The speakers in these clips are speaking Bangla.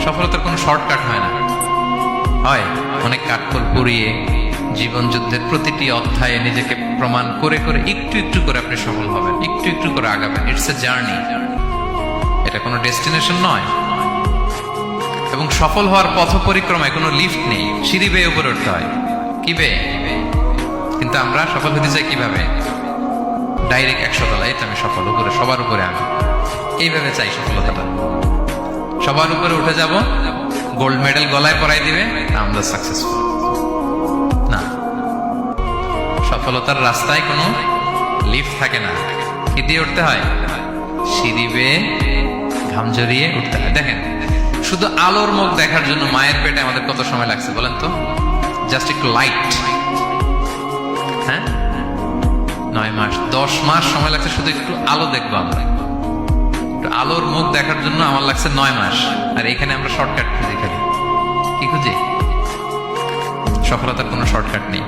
সফলতার কোনো শর্টকাট হয় না, হয় অনেক কাঠখড় পুড়িয়ে জীবন যুদ্ধের প্রতিটি অধ্যায়ে নিজেকে প্রমাণ করে করে একটু একটু করে আপনি সফল হবেন, একটু একটু করে আগাবেন। ইটস এ জার্নি, এটা কোনো ডেস্টিনেশন নয়। এবং সফল হওয়ার পথ পরিক্রমায় কোনো লিফট নেই, সিঁড়ি বেয়ে উপরে উঠতে হয়। কি বেয়ে? কিন্তু আমরা সফল হতে চাই কিভাবে? ডাইরেক্ট 100 তলায় আমি সফল, উপরে সবার উপরে আমি, এইভাবে চাই সফলতাটা। সবার উপরে উঠে যাব, গোল্ড মেডেল গলায় পরাই দিবে, আমরা সাকসেসফুল না। সফলতার রাস্তায় কোনো লিফট থাকে না। কি দিয়ে উঠতে হয়? সিঁড়ি বেয়ে ঘাম জড়িয়ে উঠতে হয়। দেখেন, শুধু আলোর মুখ দেখার জন্য মায়ের পেটে আমাদের কত সময় লাগছে বলেন তো? জাস্ট একটু লাইট, হ্যাঁ, 9 মাস 10 মাস সময় লাগছে শুধু একটু আলো দেখবো আমরা। একটু আলোর মুখ দেখার জন্য আমার লাগছে 9 মাস। আর এখানে আমরা শর্টকাট খুঁজি, খালি কি খুঁজি? সফলতার কোনো শর্টকাট নেই।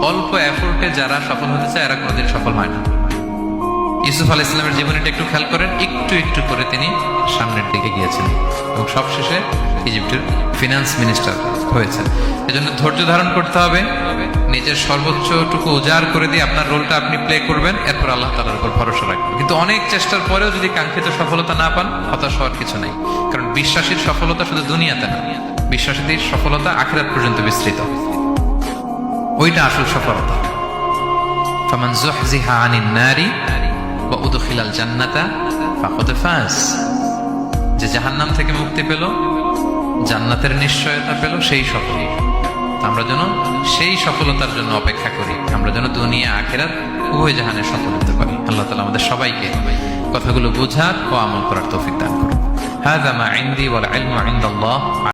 অল্প এফোর্টে যারা সফল হতে চায় এরা কোনোদিন সফল হয় না। ইউসুফ আলাইহিস সালামের জীবনীটা একটু খেয়াল করেন, একটু একটু করে তিনি সামনের দিকে গিয়েছেন এবং সবশেষে ইজিপ্টের ফিনান্স মিনিস্টার হয়েছেন। এজন্য ধৈর্য ধারণ করতে হবে, নিজের সর্বোচ্চটুকু উজাড় করে দিয়ে আপনার রোলটা আপনি প্লে করবেন, এরপর আল্লাহ তাআলার উপর ভরসা রাখবেন। কিন্তু অনেক চেষ্টার পরেও যদি কাঙ্ক্ষিত সফলতা না পান, হতাশ হওয়ার কিছু নাই। কারণ বিশ্বাসীর সফলতা শুধু দুনিয়াতে না, বিশ্বাসীদের সফলতা আখিরাত পর্যন্ত বিস্তৃত। ওইটা আসল সফলতা। ফামান যুহজিহা আনিন নারি ওয়া উদখিলাল জান্নাতা ফাকাদ ফাজ। যে জাহান্নাম থেকে মুক্তি পেল, জান্নাতের নিশ্চয়তা পেল, সেই সফল। আমরা যেন সেই সফলতার জন্য অপেক্ষা করি, আমরা যেন দুনিয়া আখিরাত উভয় জাহানে সফল হতে পারি। আল্লাহ তাআলা আমাদের সবাইকে কথাগুলো বোঝার ও আমল করার তৌফিক দান করুন। হাযা মা ইনদি ওয়াল ইলমু ইনদাল্লাহ।